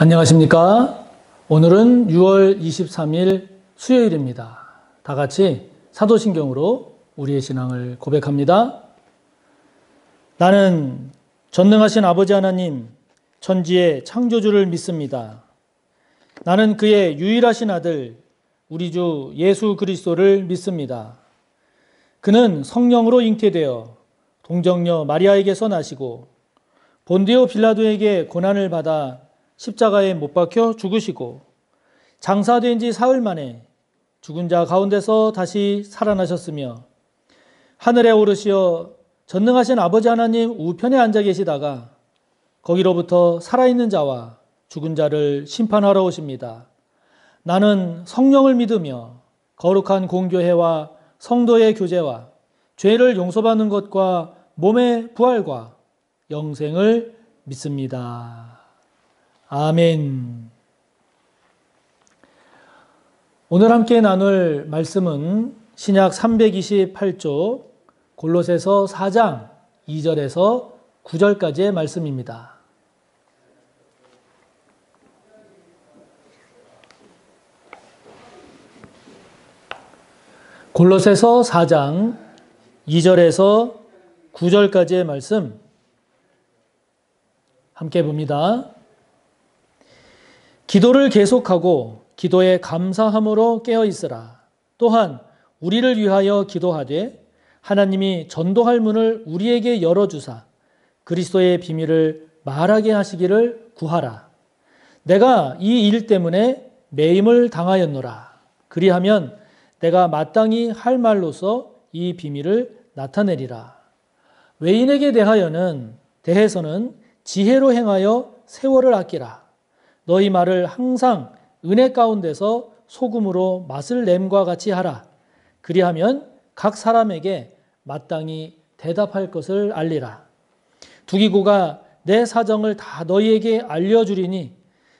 안녕하십니까? 오늘은 6월 23일 수요일입니다. 다 같이 사도신경으로 우리의 신앙을 고백합니다. 나는 전능하신 아버지 하나님, 천지의 창조주를 믿습니다. 나는 그의 유일하신 아들, 우리 주 예수 그리스도를 믿습니다. 그는 성령으로 잉태되어 동정녀 마리아에게서 나시고 본디오 빌라도에게 고난을 받아 십자가에 못 박혀 죽으시고 장사된 지 사흘 만에 죽은 자 가운데서 다시 살아나셨으며 하늘에 오르시어 전능하신 아버지 하나님 우편에 앉아 계시다가 거기로부터 살아있는 자와 죽은 자를 심판하러 오십니다. 나는 성령을 믿으며 거룩한 공교회와 성도의 교제와 죄를 용서받는 것과 몸의 부활과 영생을 믿습니다. 아멘. 오늘 함께 나눌 말씀은 신약 328쪽 골로새서 4장 2절에서 9절까지의 말씀입니다. 골로새서 4장 2절에서 9절까지의 말씀 함께 봅니다. 기도를 계속하고 기도에 감사함으로 깨어 있으라. 또한 우리를 위하여 기도하되 하나님이 전도할 문을 우리에게 열어주사 그리스도의 비밀을 말하게 하시기를 구하라. 내가 이 일 때문에 매임을 당하였노라. 그리하면 내가 마땅히 할 말로서 이 비밀을 나타내리라. 외인에게 대해서는 지혜로 행하여 세월을 아끼라. 너희 말을 항상 은혜 가운데서 소금으로 맛을 냄과 같이 하라. 그리하면 각 사람에게 마땅히 대답할 것을 알리라. 두기고가 내 사정을 다 너희에게 알려주리니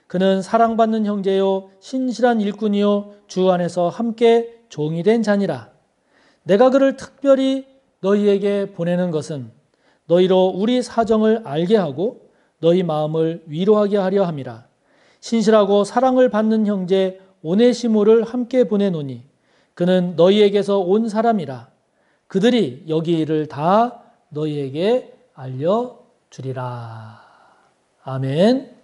그는 사랑받는 형제요 신실한 일꾼이요 주 안에서 함께 종이 된 자니라. 내가 그를 특별히 너희에게 보내는 것은 너희로 우리 사정을 알게 하고 너희 마음을 위로하게 하려 함이라. 신실하고 사랑을 받는 형제 오네시모를 함께 보내노니 그는 너희에게서 온 사람이라. 그들이 여기 일을 다 너희에게 알려주리라. 아멘.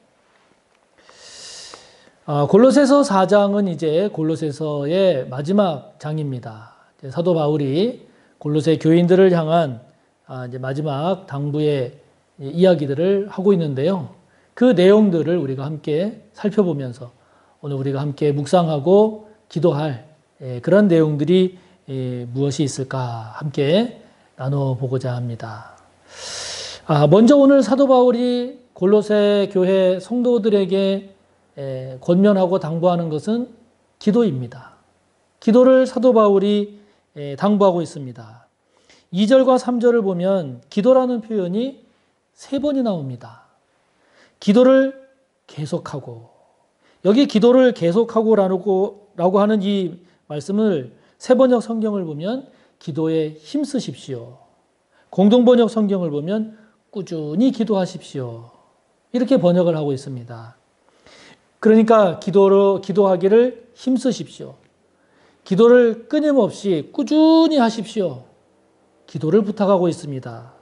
골로새서 4장은 이제 골로새서의 마지막 장입니다. 사도 바울이 골로새 교인들을 향한 이제 마지막 당부의 이야기들을 하고 있는데요. 그 내용들을 우리가 함께 살펴보면서 오늘 우리가 함께 묵상하고 기도할 그런 내용들이 무엇이 있을까 함께 나눠보고자 합니다. 먼저 오늘 사도 바울이 골로새 교회 성도들에게 권면하고 당부하는 것은 기도입니다. 기도를 사도 바울이 당부하고 있습니다. 2절과 3절을 보면 기도라는 표현이 3번이 나옵니다. 기도를 계속하고, 여기 기도를 계속하고라고 하는 이 말씀을 새번역 성경을 보면 기도에 힘쓰십시오. 공동번역 성경을 보면 꾸준히 기도하십시오. 이렇게 번역을 하고 있습니다. 그러니까 기도하기를 힘쓰십시오. 기도를 끊임없이 꾸준히 하십시오. 기도를 부탁하고 있습니다.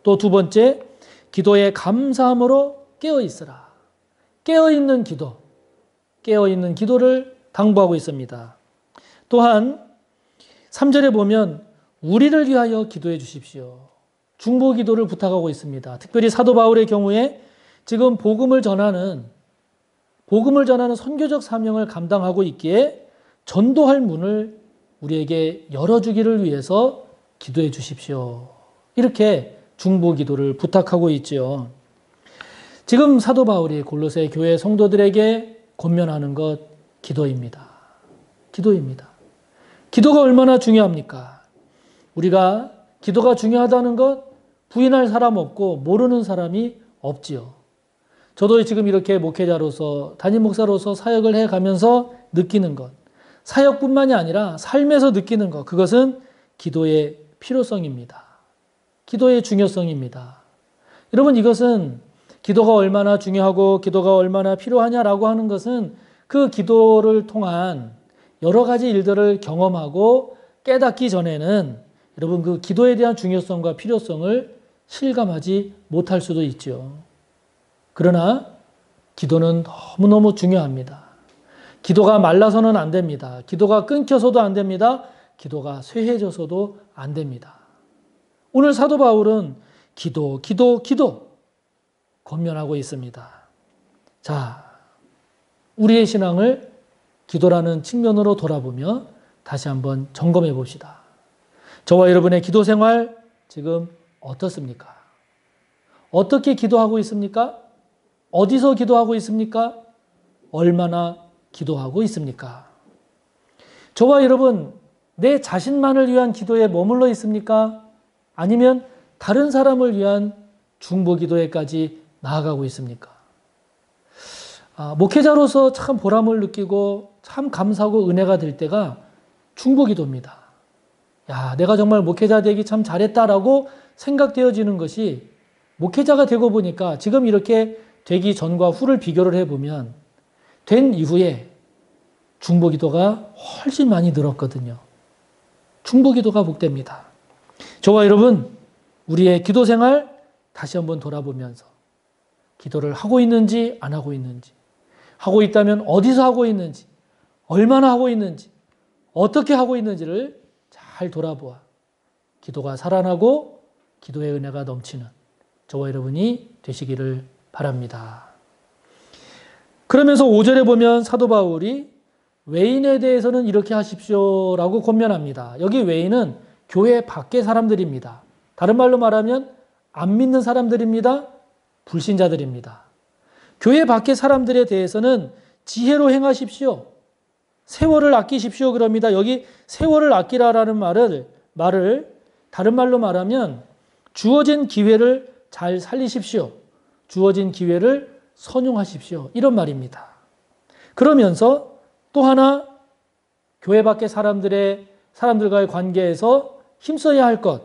또 두 번째, 기도에 감사함으로 깨어있으라. 깨어있는 기도를 당부하고 있습니다. 또한 3절에 보면 우리를 위하여 기도해 주십시오. 중보 기도를 부탁하고 있습니다. 특별히 사도 바울의 경우에 지금 복음을 전하는 선교적 사명을 감당하고 있기에 전도할 문을 우리에게 열어주기를 위해서 기도해 주십시오. 이렇게 중보 기도를 부탁하고 있지요. 지금 사도 바울이 골로새 교회 성도들에게 권면하는 것 기도입니다. 기도가 얼마나 중요합니까? 우리가 기도가 중요하다는 것 부인할 사람 없고 모르는 사람이 없지요. 저도 지금 이렇게 목회자로서 담임 목사로서 사역을 해가면서 느끼는 것, 사역뿐만이 아니라 삶에서 느끼는 것, 그것은 기도의 필요성입니다. 기도의 중요성입니다. 여러분, 이것은 기도가 얼마나 중요하고 기도가 얼마나 필요하냐라고 하는 것은 그 기도를 통한 여러 가지 일들을 경험하고 깨닫기 전에는 여러분 그 기도에 대한 중요성과 필요성을 실감하지 못할 수도 있죠. 그러나 기도는 너무너무 중요합니다. 기도가 말라서는 안 됩니다. 기도가 끊겨서도 안 됩니다. 기도가 쇠해져서도 안 됩니다. 오늘 사도 바울은 기도 권면하고 있습니다. 자, 우리의 신앙을 기도라는 측면으로 돌아보며 다시 한번 점검해 봅시다. 저와 여러분의 기도 생활 지금 어떻습니까? 어떻게 기도하고 있습니까? 어디서 기도하고 있습니까? 얼마나 기도하고 있습니까? 저와 여러분, 내 자신만을 위한 기도에 머물러 있습니까? 아니면 다른 사람을 위한 중보 기도에까지 나아가고 있습니까? 목회자로서 참 보람을 느끼고 참 감사하고 은혜가 될 때가 중보 기도입니다. 야, 내가 정말 목회자 되기 참 잘했다라고 생각되어지는 것이 목회자가 되고 보니까 지금 이렇게 되기 전과 후를 비교를 해보면 된 이후에 중보 기도가 훨씬 많이 늘었거든요. 중보 기도가 복됩니다. 저와 여러분, 우리의 기도 생활 다시 한번 돌아보면서 기도를 하고 있는지 안 하고 있는지, 하고 있다면 어디서 하고 있는지, 얼마나 하고 있는지, 어떻게 하고 있는지를 잘 돌아보아 기도가 살아나고 기도의 은혜가 넘치는 저와 여러분이 되시기를 바랍니다. 그러면서 5절에 보면 사도 바울이 외인에 대해서는 이렇게 하십시오라고 권면합니다. 여기 외인은 교회 밖의 사람들입니다. 다른 말로 말하면 안 믿는 사람들입니다. 불신자들입니다. 교회 밖의 사람들에 대해서는 지혜로 행하십시오. 세월을 아끼십시오. 그럽니다. 여기 세월을 아끼라라는 말을 다른 말로 말하면 주어진 기회를 잘 살리십시오. 주어진 기회를 선용하십시오. 이런 말입니다. 그러면서 또 하나 교회 밖의 사람들과의 관계에서 힘써야 할 것,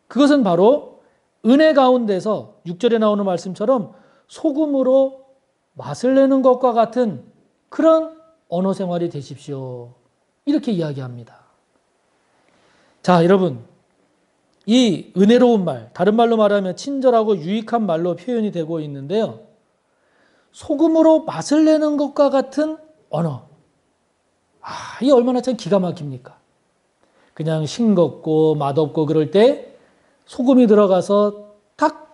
그것은 바로 은혜 가운데서 6절에 나오는 말씀처럼 소금으로 맛을 내는 것과 같은 그런 언어 생활이 되십시오. 이렇게 이야기합니다. 자, 여러분, 이 은혜로운 말, 다른 말로 말하면 친절하고 유익한 말로 표현이 되고 있는데요. 소금으로 맛을 내는 것과 같은 언어. 이게 얼마나 참 기가 막힙니까? 그냥 싱겁고 맛없고 그럴 때 소금이 들어가서 딱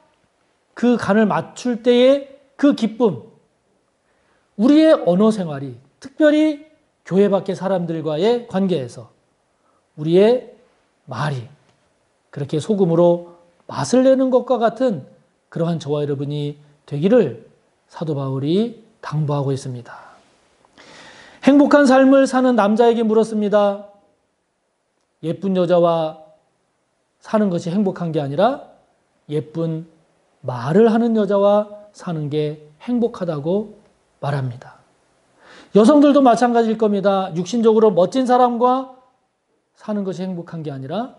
그 간을 맞출 때의 그 기쁨. 우리의 언어 생활이 특별히 교회 밖의 사람들과의 관계에서 우리의 말이 그렇게 소금으로 맛을 내는 것과 같은 그러한 저와 여러분이 되기를 사도 바울이 당부하고 있습니다. 행복한 삶을 사는 남자에게 물었습니다. 예쁜 여자와 사는 것이 행복한 게 아니라 예쁜 말을 하는 여자와 사는 게 행복하다고 말합니다. 여성들도 마찬가지일 겁니다. 육신적으로 멋진 사람과 사는 것이 행복한 게 아니라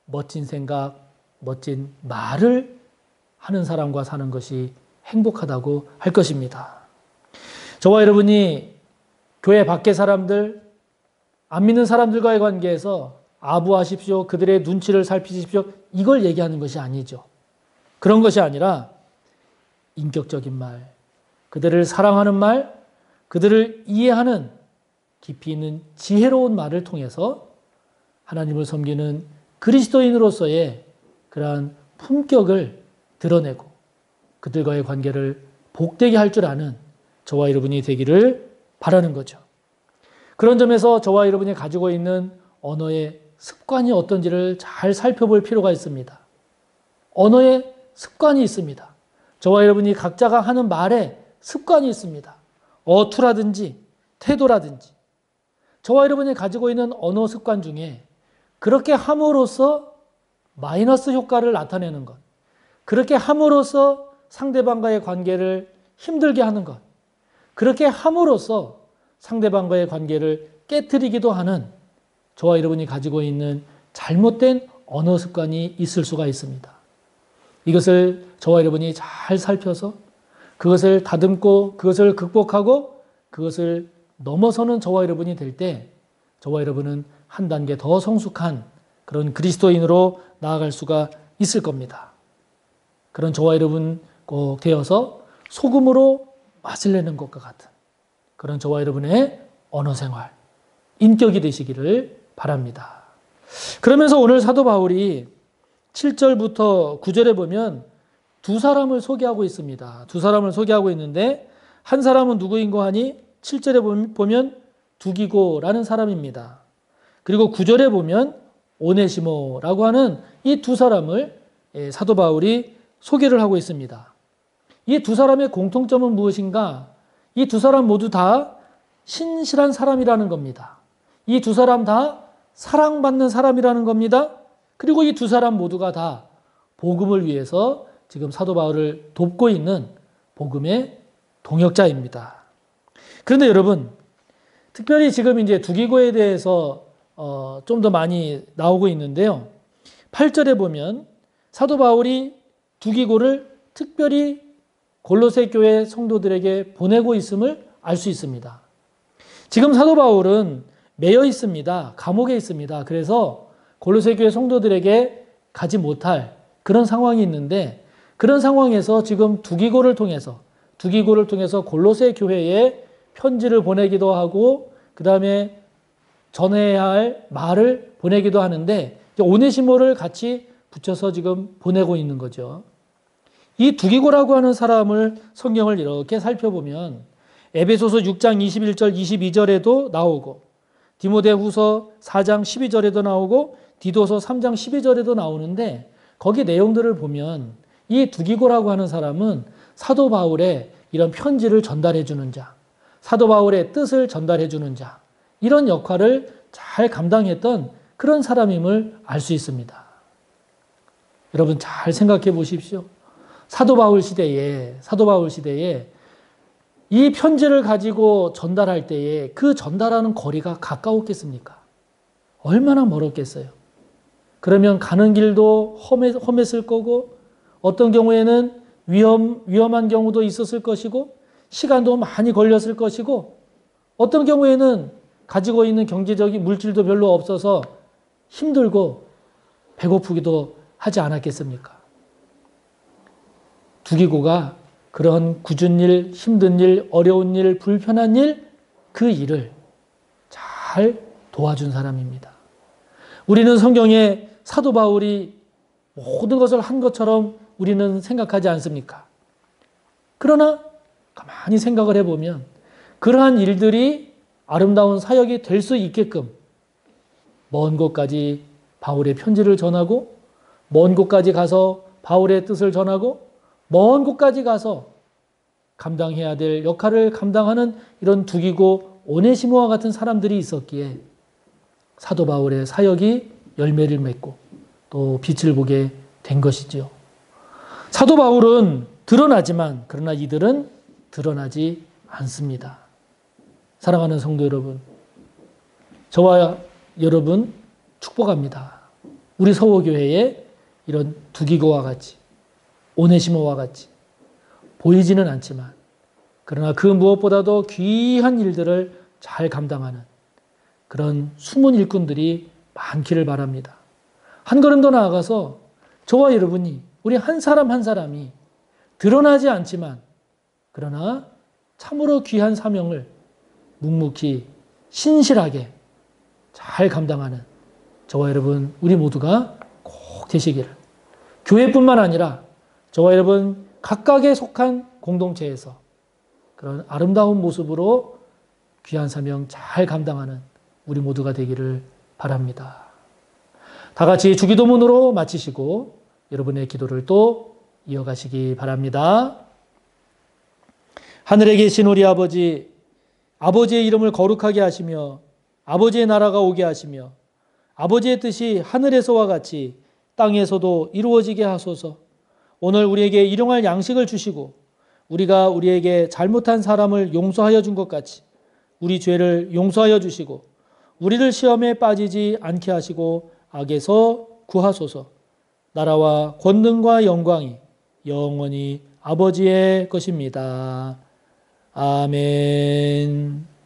멋진 생각, 멋진 말을 하는 사람과 사는 것이 행복하다고 할 것입니다. 저와 여러분이 교회 밖의 사람들, 안 믿는 사람들과의 관계에서 아부하십시오, 그들의 눈치를 살피십시오, 이걸 얘기하는 것이 아니죠. 그런 것이 아니라 인격적인 말, 그들을 사랑하는 말, 그들을 이해하는 깊이 있는 지혜로운 말을 통해서 하나님을 섬기는 그리스도인으로서의 그러한 품격을 드러내고 그들과의 관계를 복되게 할 줄 아는 저와 여러분이 되기를 바라는 거죠. 그런 점에서 저와 여러분이 가지고 있는 언어의 습관이 어떤지를 잘 살펴볼 필요가 있습니다. 언어의 습관이 있습니다. 저와 여러분이 각자가 하는 말에 습관이 있습니다. 어투라든지 태도라든지 저와 여러분이 가지고 있는 언어 습관 중에 그렇게 함으로써 마이너스 효과를 나타내는 것, 그렇게 함으로써 상대방과의 관계를 힘들게 하는 것, 그렇게 함으로써 상대방과의 관계를 깨트리기도 하는 저와 여러분이 가지고 있는 잘못된 언어 습관이 있을 수가 있습니다. 이것을 저와 여러분이 잘 살펴서 그것을 다듬고 그것을 극복하고 그것을 넘어서는 저와 여러분이 될 때 저와 여러분은 한 단계 더 성숙한 그런 그리스도인으로 나아갈 수가 있을 겁니다. 그런 저와 여러분 꼭 되어서 소금으로 맛을 내는 것과 같은 그런 저와 여러분의 언어 생활, 인격이 되시기를 바랍니다. 그러면서 오늘 사도 바울이 7절부터 9절에 보면 두 사람을 소개하고 있습니다. 두 사람을 소개하고 있는데 한 사람은 누구인고 하니 7절에 보면 두기고라는 사람입니다. 그리고 9절에 보면 오네시모라고 하는 이 두 사람을 사도 바울이 소개를 하고 있습니다. 이 두 사람의 공통점은 무엇인가? 이 두 사람 모두 다 신실한 사람이라는 겁니다. 이 두 사람 다 사랑받는 사람이라는 겁니다. 그리고 이 두 사람 모두가 다 복음을 위해서 지금 사도 바울을 돕고 있는 복음의 동역자입니다. 그런데 여러분, 특별히 지금 이제 두기고에 대해서 좀 더 많이 나오고 있는데요. 8절에 보면 사도 바울이 두기고를 특별히 골로새 교회 성도들에게 보내고 있음을 알 수 있습니다. 지금 사도 바울은 매여 있습니다. 감옥에 있습니다. 그래서 골로새 교회 성도들에게 가지 못할 그런 상황이 있는데 그런 상황에서 지금 두기고를 통해서 골로새 교회에 편지를 보내기도 하고 그 다음에 전해야 할 말을 보내기도 하는데 오네시모를 같이 붙여서 지금 보내고 있는 거죠. 이 두기고라고 하는 사람을 성경을 이렇게 살펴보면 에베소서 6장 21절 22절에도 나오고 디모데후서 4장 12절에도 나오고 디도서 3장 12절에도 나오는데 거기 내용들을 보면 이 두기고라고 하는 사람은 사도 바울의 이런 편지를 전달해 주는 자, 사도 바울의 뜻을 전달해 주는 자, 이런 역할을 잘 감당했던 그런 사람임을 알 수 있습니다. 여러분 잘 생각해 보십시오. 사도 바울 시대에 이 편지를 가지고 전달할 때에 그 전달하는 거리가 가까웠겠습니까? 얼마나 멀었겠어요. 그러면 가는 길도 험했을 거고 어떤 경우에는 위험한 경우도 있었을 것이고 시간도 많이 걸렸을 것이고 어떤 경우에는 가지고 있는 경제적인 물질도 별로 없어서 힘들고 배고프기도 하지 않았겠습니까? 두기고가 그런 굳은 일, 힘든 일, 어려운 일, 불편한 일, 그 일을 잘 도와준 사람입니다. 우리는 성경에 사도 바울이 모든 것을 한 것처럼 우리는 생각하지 않습니까? 그러나 가만히 생각을 해보면 그러한 일들이 아름다운 사역이 될 수 있게끔 먼 곳까지 바울의 편지를 전하고 먼 곳까지 가서 바울의 뜻을 전하고 먼 곳까지 가서 감당해야 될 역할을 감당하는 이런 두기고 오네시모와 같은 사람들이 있었기에 사도 바울의 사역이 열매를 맺고 또 빛을 보게 된 것이죠. 사도 바울은 드러나지만 그러나 이들은 드러나지 않습니다. 사랑하는 성도 여러분, 저와 여러분 축복합니다. 우리 서호교회에 이런 두기고와 같이 오네시모와 같이 보이지는 않지만 그러나 그 무엇보다도 귀한 일들을 잘 감당하는 그런 숨은 일꾼들이 많기를 바랍니다. 한 걸음 더 나아가서 저와 여러분이 우리 한 사람 한 사람이 드러나지 않지만 그러나 참으로 귀한 사명을 묵묵히 신실하게 잘 감당하는 저와 여러분 우리 모두가 꼭 되시기를 교회뿐만 아니라 저와 여러분 각각에 속한 공동체에서 그런 아름다운 모습으로 귀한 사명 잘 감당하는 우리 모두가 되기를 바랍니다. 다 같이 주기도문으로 마치시고 여러분의 기도를 또 이어가시기 바랍니다. 하늘에 계신 우리 아버지, 아버지의 이름을 거룩하게 하시며 아버지의 나라가 오게 하시며 아버지의 뜻이 하늘에서와 같이 땅에서도 이루어지게 하소서. 오늘 우리에게 일용할 양식을 주시고 우리가 우리에게 잘못한 사람을 용서하여 준 것 같이 우리 죄를 용서하여 주시고 우리를 시험에 빠지지 않게 하시고 악에서 구하소서. 나라와 권능과 영광이 영원히 아버지의 것입니다. 아멘.